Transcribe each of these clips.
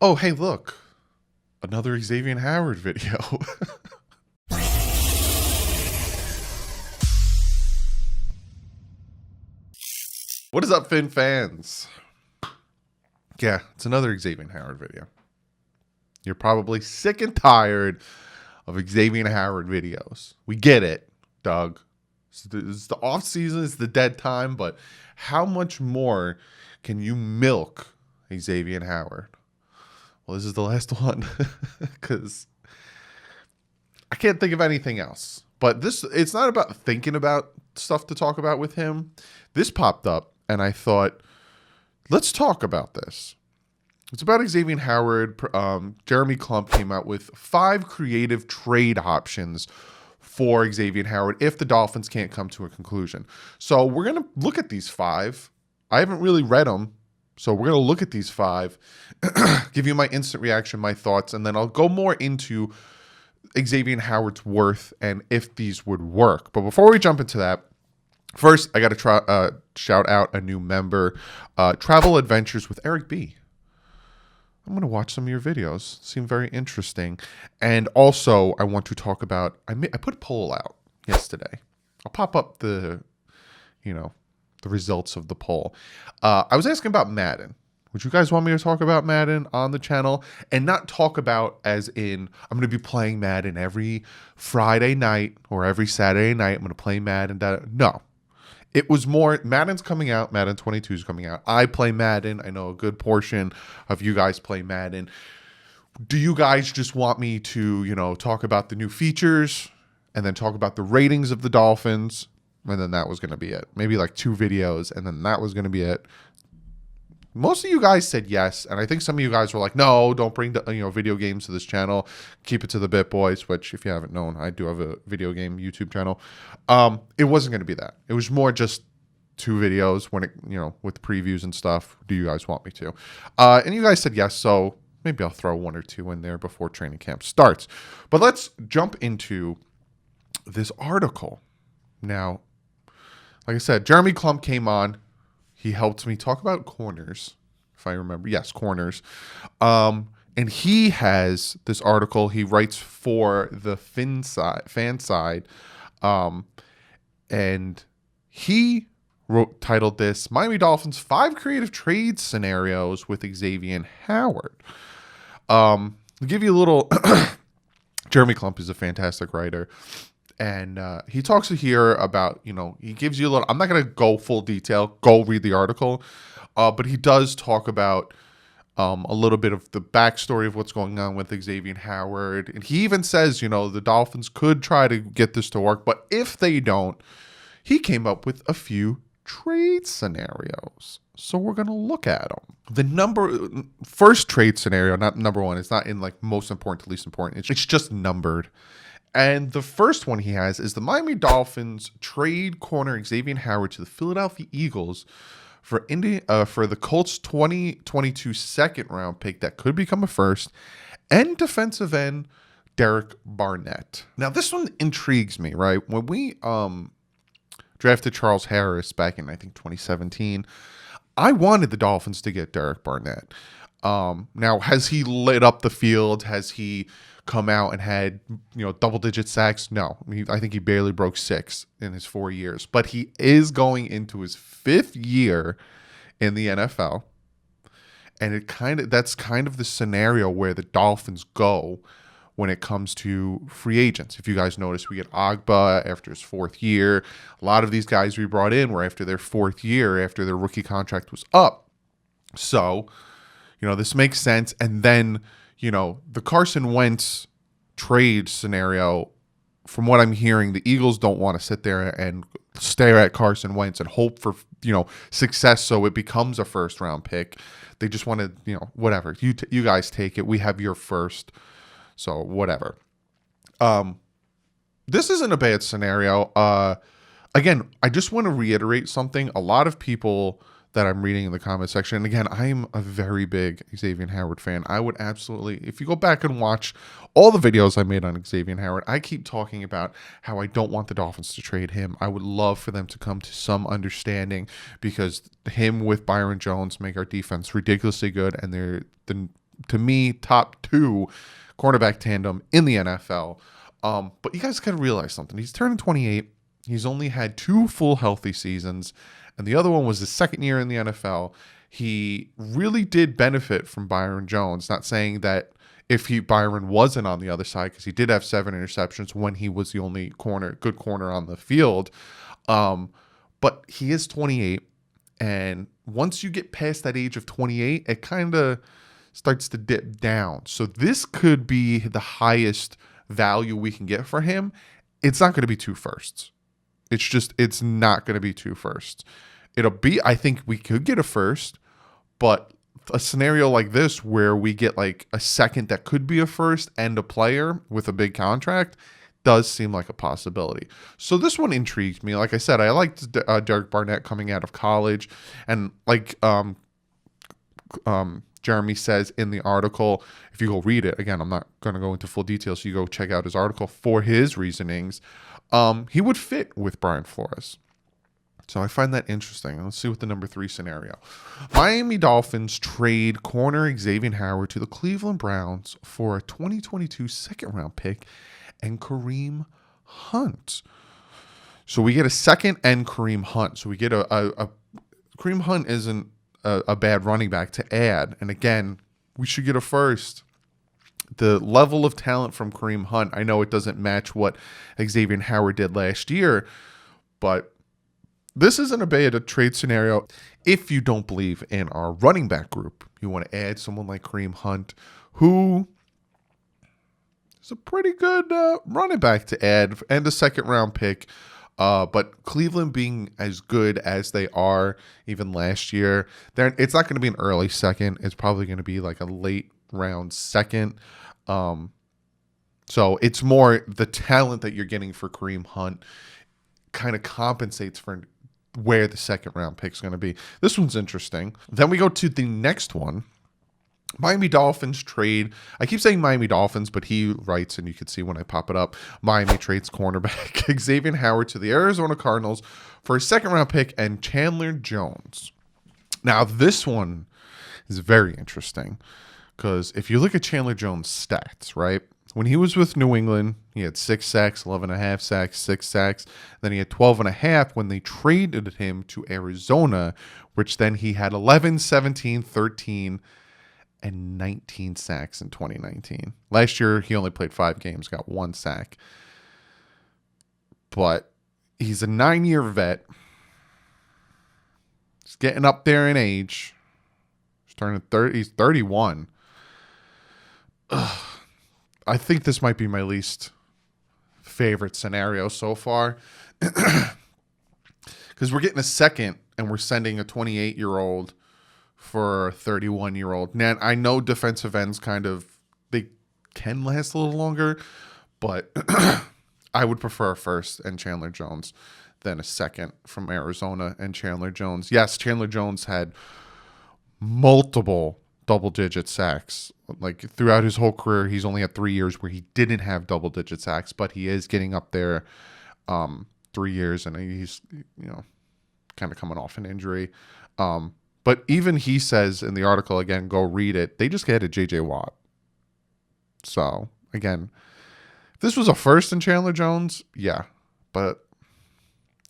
Oh, hey, look. Another Xavien Howard video. What is up, Finn fans? Yeah, it's another Xavien Howard video. You're probably sick and tired of Xavien Howard videos. We get it, Doug. It's the off season, it's the dead time, but how much more can you milk Xavien Howard? Well, this is the last one because I can't think of anything else. But it's not about thinking about stuff to talk about with him. This popped up and I thought, let's talk about this. It's about Xavien Howard. Jeremy Klumps came out with 5 creative trade options for Xavien Howard if the Dolphins can't come to a conclusion. So we're going to look at these 5. I haven't really read them. So we're going to look at these 5, give you my instant reaction, my thoughts, and then I'll go more into Xavien Howard's worth and if these would work. But before we jump into that, first, I got to shout out a new member, Travel Adventures with Eric B. I'm going to watch some of your videos. Seem very interesting. And also, I want to talk about, I put a poll out yesterday. I'll pop up the results of the poll. I was asking about Madden. Would you guys want me to talk about Madden on the channel? And not talk about as in, I'm going to be playing Madden every Friday night or every Saturday night. I'm going to play Madden. No. It was more, Madden's coming out. Madden 22 is coming out. I play Madden. I know a good portion of you guys play Madden. Do you guys just want me to, talk about the new features and then talk about the ratings of the Dolphins? And then that was going to be it. Maybe like 2 videos, and then that was going to be it. Most of you guys said yes, and I think some of you guys were like, no, don't bring video games to this channel. Keep it to the Bit Boys, which, if you haven't known, I do have a video game YouTube channel. It wasn't going to be that. It was more just 2 videos when it, with previews and stuff. Do you guys want me to? And you guys said yes, so maybe I'll throw 1 or 2 in there before training camp starts. But let's jump into this article. Now, like I said, Jeremy Klumps came on. He helped me talk about corners, if I remember. Yes, corners. And he has this article. He writes for the fan side. And he titled this, Miami Dolphins 5 Creative Trade Scenarios with Xavien Howard. I'll give you a little... Jeremy Klumps is a fantastic writer. And he talks here about, he gives you a little, I'm not going to go full detail, go read the article, but he does talk about a little bit of the backstory of what's going on with Xavien Howard. And he even says, the Dolphins could try to get this to work, but if they don't, he came up with a few trade scenarios. So we're going to look at them. The first trade scenario, not number 1, it's not in like most important to least important. It's just numbered. And the first one he has is the Miami Dolphins trade corner Xavien Howard to the Philadelphia Eagles for the Colts 2022 second-round pick that could become a first, and defensive end Derek Barnett. Now, this one intrigues me, right? When we drafted Charles Harris back in, I think, 2017, I wanted the Dolphins to get Derek Barnett. Now, has he lit up the field? Has he come out and had double-digit sacks? No. I think he barely broke 6 in his 4 years. But he is going into his 5th year in the NFL. And that's kind of the scenario where the Dolphins go when it comes to free agents. If you guys notice, we get Agba after his 4th year. A lot of these guys we brought in were after their 4th year, after their rookie contract was up. So, this makes sense. And then, the Carson Wentz trade scenario, from what I'm hearing, the Eagles don't want to sit there and stare at Carson Wentz and hope for, success so it becomes a first-round pick. They just want to, whatever. You guys take it. We have your first. So, whatever. This isn't a bad scenario. Again, I just want to reiterate something. A lot of people that I'm reading in the comment section. And again, I'm a very big Xavien Howard fan. I would absolutely, if you go back and watch all the videos I made on Xavien Howard, I keep talking about how I don't want the Dolphins to trade him. I would love for them to come to some understanding because him with Byron Jones make our defense ridiculously good, and they're the to me, top 2 cornerback tandem in the NFL. But you guys got to realize something. He's turning 28. He's only had 2 full healthy seasons, and the other one was his second year in the NFL. He really did benefit from Byron Jones. Not saying that if Byron wasn't on the other side, because he did have 7 interceptions when he was the only good corner on the field. But he is 28, and once you get past that age of 28, it kind of starts to dip down. So this could be the highest value we can get for him. It's not going to be 2 firsts. It's not going to be 2 firsts. I think we could get a first, but a scenario like this where we get like a second that could be a first and a player with a big contract does seem like a possibility. So this one intrigues me. Like I said, I liked Derek Barnett coming out of college, and like Jeremy says in the article, if you go read it, again, I'm not going to go into full details, so you go check out his article for his reasonings, he would fit with Brian Flores. So I find that interesting. Let's see what the number 3 scenario. Miami Dolphins trade corner Xavien Howard to the Cleveland Browns for a 2022 second-round pick and Kareem Hunt. So we get a second and Kareem Hunt. So we get a Kareem Hunt isn't a bad running back to add. And again, we should get a first. The level of talent from Kareem Hunt, I know it doesn't match what Xavien Howard did last year, but this isn't a bad trade scenario. If you don't believe in our running back group, you want to add someone like Kareem Hunt, who is a pretty good running back to add, and a second-round pick. But Cleveland being as good as they are, even last year, it's not going to be an early second. It's probably going to be like a late round second. So it's more the talent that you're getting for Kareem Hunt kind of compensates for where the second round pick is going to be. This one's interesting. Then we go to the next one. Miami Dolphins trade. I keep saying Miami Dolphins, but he writes, and you can see when I pop it up, Miami trades cornerback Xavien Howard to the Arizona Cardinals for a second round pick and Chandler Jones. Now, this one is very interesting because if you look at Chandler Jones' stats, right? When he was with New England, he had 6 sacks, 11.5 sacks, 6 sacks. Then he had 12.5 when they traded him to Arizona, which then he had 11, 17, 13, and 19 sacks in 2019. Last year, he only played 5 games, got 1 sack. But he's a 9-year vet. He's getting up there in age. He's turning 30. He's 31. I think this might be my least favorite scenario so far. Because we're getting a second and we're sending a 28-year-old for a 31-year-old. Now, I know defensive ends they can last a little longer, but I would prefer a first and Chandler Jones than a second from Arizona and Chandler Jones. Yes, Chandler Jones had multiple double-digit sacks. Like throughout his whole career, he's only had 3 years where he didn't have double-digit sacks, but he is getting up there 3 years, and he's kind of coming off an injury. But even he says in the article, again, go read it, they just added J.J. Watt. So, again, if this was a first in Chandler Jones, yeah. But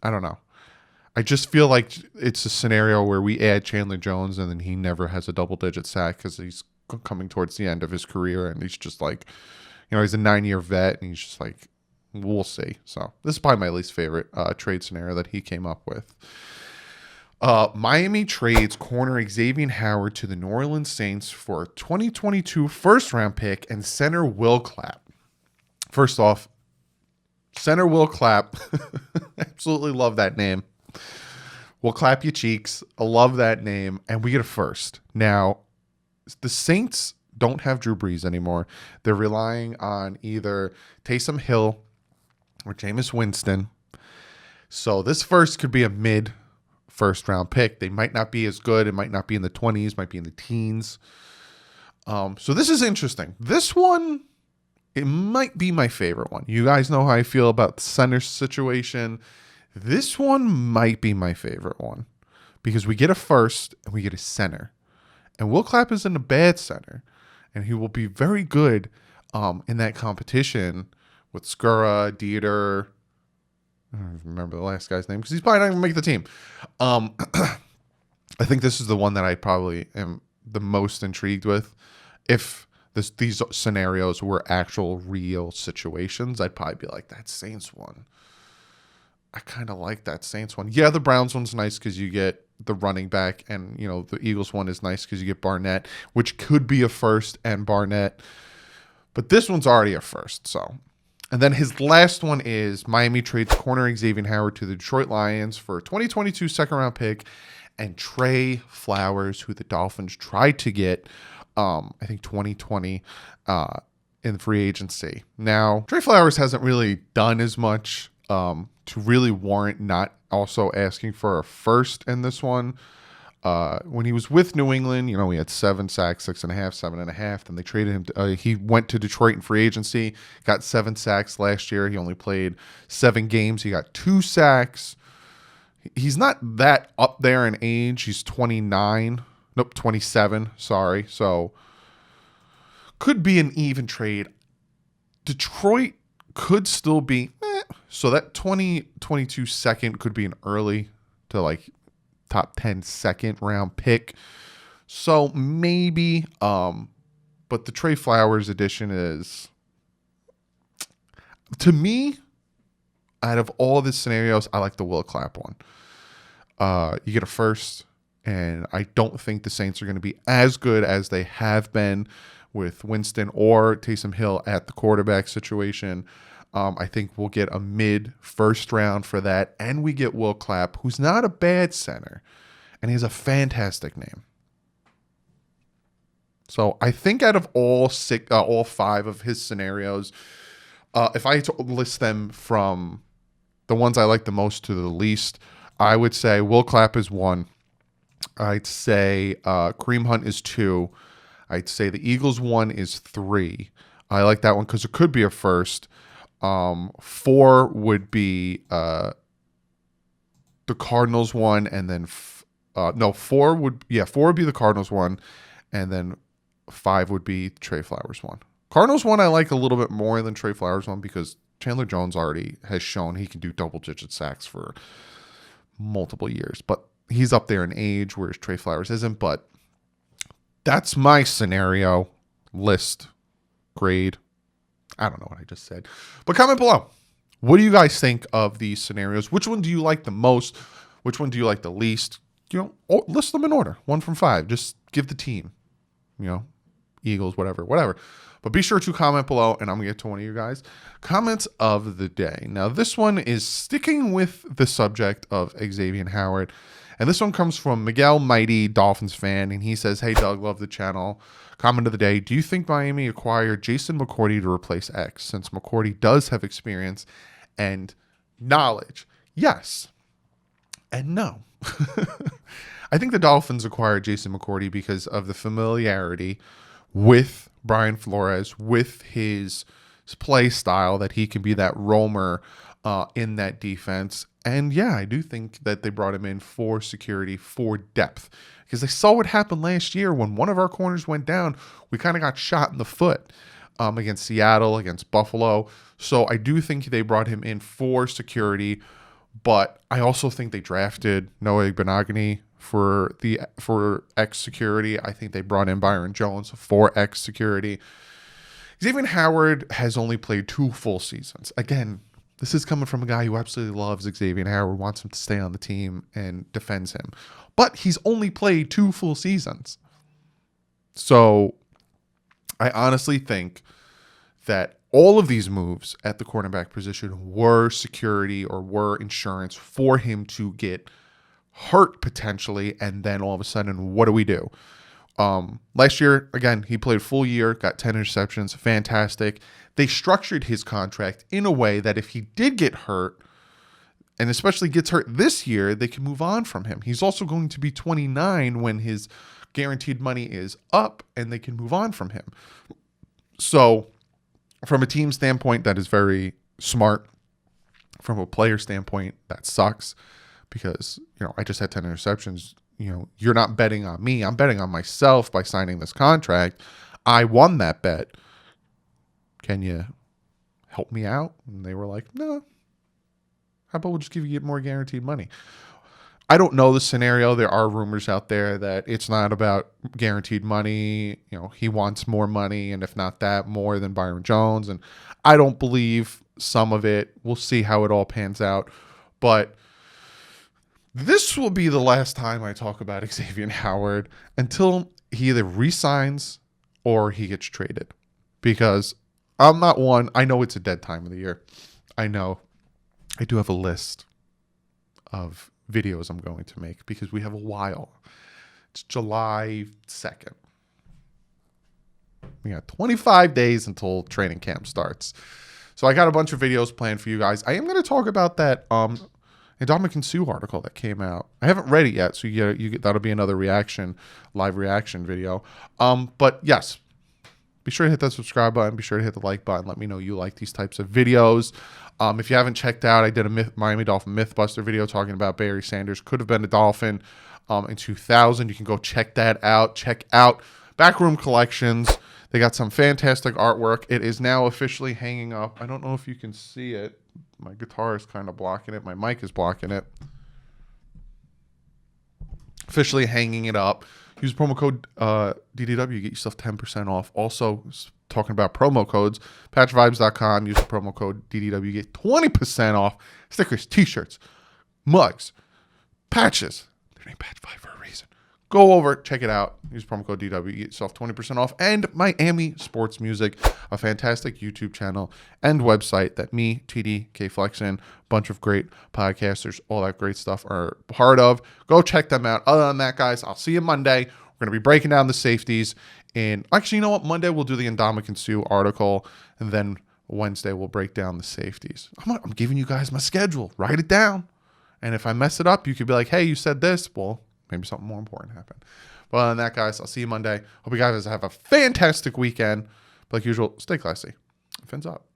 I don't know. I just feel like it's a scenario where we add Chandler Jones and then he never has a double-digit sack because he's coming towards the end of his career, and he's just like, he's a 9-year vet, and he's just like, we'll see. So this is probably my least favorite trade scenario that he came up with. Miami trades corner Xavien Howard to the New Orleans Saints for a 2022 first-round pick and center Will Clapp. First off, center Will Clapp. Absolutely love that name. We'll clap your cheeks. I love that name. And we get a first. Now, the Saints don't have Drew Brees anymore. They're relying on either Taysom Hill or Jameis Winston. So this first could be a mid-first round pick. They might not be as good. It might not be in the 20s, might be in the teens. So this is interesting. This one, it might be my favorite one. You guys know how I feel about the center situation. This one might be my favorite one because we get a first and we get a center. And Will Clapp isn't a bad center. and he will be very good in that competition with Skura, Dieter. I don't remember the last guy's name because he's probably not going to make the team. I think this is the one that I probably am the most intrigued with. If these scenarios were actual real situations, I'd probably be like, that Saints one. I kind of like that Saints one. Yeah, the Browns one's nice because you get the running back, and the Eagles one is nice because you get Barnett, which could be a first and Barnett. But this one's already a first, so. And then his last one is Miami trades corner Xavien Howard to the Detroit Lions for a 2022 second-round pick and Trey Flowers, who the Dolphins tried to get, I think 2020 in free agency. Now, Trey Flowers hasn't really done as much to really warrant not also asking for a first in this one. When he was with New England, he had 7 sacks, 6.5, 7.5. Then they traded him. He went to Detroit in free agency, got 7 sacks last year. He only played 7 games. He got 2 sacks. He's not that up there in age. He's 29. Nope, 27. Sorry. So could be an even trade. Detroit could still be. So that 2022 second could be an early to like top 10 second round pick. So maybe, but the Trey Flowers edition is, to me, out of all the scenarios, I like the Will Clapp one. You get a first, and I don't think the Saints are going to be as good as they have been with Winston or Taysom Hill at the quarterback situation. I think we'll get a mid-first round for that, and we get Will Clapp, who's not a bad center, and he has a fantastic name. So I think out of all 5 of his scenarios, if I had to list them from the ones I like the most to the least, I would say Will Clapp is 1. I'd say Kareem Hunt is 2. I'd say the Eagles one is 3. I like that one because it could be a first. 4 would be the Cardinals one, and then 4 would be the Cardinals one, and then 5 would be Trey Flowers one. Cardinals one I like a little bit more than Trey Flowers one because Chandler Jones already has shown he can do double-digit sacks for multiple years, but he's up there in age, whereas Trey Flowers isn't. But that's my scenario list grade. I don't know what I just said, but comment below. What do you guys think of these scenarios? Which one do you like the most? Which one do you like the least? List them in order, 1 from 5. Just give the team, Eagles, whatever. But be sure to comment below, and I'm going to get to one of you guys. Comments of the day. Now, this one is sticking with the subject of Xavien Howard. And this one comes from Miguel Mighty, Dolphins fan. And he says, "Hey, Doug, love the channel. Comment of the day. Do you think Miami acquired Jason McCourty to replace X, since McCourty does have experience and knowledge?" Yes and no. I think the Dolphins acquired Jason McCourty because of the familiarity with Brian Flores, with his play style, that he can be that roamer in that defense. And yeah, I do think that they brought him in for security, for depth, because they saw what happened last year when one of our corners went down. We kind of got shot in the foot against Seattle, against Buffalo. So I do think they brought him in for security, but I also think they drafted Noah Benogany for X security. I think they brought in Byron Jones for X security. Xavien Howard has only played 2 full seasons. Again, this is coming from a guy who absolutely loves Xavien Howard, wants him to stay on the team and defends him. But he's only played 2 full seasons. So I honestly think that all of these moves at the cornerback position were security or were insurance for him to get hurt potentially, and then all of a sudden, what do we do? Last year, again, he played full year, got 10 interceptions, fantastic. They structured his contract in a way that if he did get hurt, and especially gets hurt this year, they can move on from him. He's also going to be 29 when his guaranteed money is up, and they can move on from him. So from a team standpoint, that is very smart. From a player standpoint, that sucks because, I just had 10 interceptions. You're not betting on me. I'm betting on myself by signing this contract. I won that bet. Can you help me out? And they were like, no. How about we'll just give you more guaranteed money? I don't know the scenario. There are rumors out there that it's not about guaranteed money. You know, he wants more money, and if not that, more than Byron Jones. And I don't believe some of it. We'll see how it all pans out. But this will be the last time I talk about Xavien Howard until he either resigns or he gets traded. Because I'm not one. I know it's a dead time of the year. I know. I do have a list of videos I'm going to make because we have a while. It's July 2nd. We got 25 days until training camp starts. So I got a bunch of videos planned for you guys. I am going to talk about that Ndamukong Suh article that came out. I haven't read it yet, so that'll be another live reaction video. But yes, be sure to hit that subscribe button. Be sure to hit the like button. Let me know you like these types of videos. If you haven't checked out, I did a Miami Dolphin Mythbuster video talking about Barry Sanders. Could have been a Dolphin in 2000. You can go check that out. Check out Backroom Collections. They got some fantastic artwork. It is now officially hanging up. I don't know if you can see it. My guitar is kind of blocking it. My mic is blocking it. Officially hanging it up. Use promo code DDW. Get yourself 10% off. Also, talking about promo codes, patchvibes.com. Use the promo code DDW. Get 20% off. Stickers, t-shirts, mugs, patches. They're named Patch 5 for a reason. Go over, check it out. Use promo code DW. Get yourself 20% off. And Miami Sports Music, a fantastic YouTube channel and website that me, TD, K-Flexin, a bunch of great podcasters, all that great stuff are part of. Go check them out. Other than that, guys, I'll see you Monday. We're going to be breaking down the safeties. And actually, you know what? Monday we'll do the Ndamukong Suh article. And then Wednesday we'll break down the safeties. I'm giving you guys my schedule. Write it down. And if I mess it up, you could be like, hey, you said this. Well, maybe something more important happened. But other than that, guys, I'll see you Monday. Hope you guys have a fantastic weekend. But like usual, stay classy. Fins up.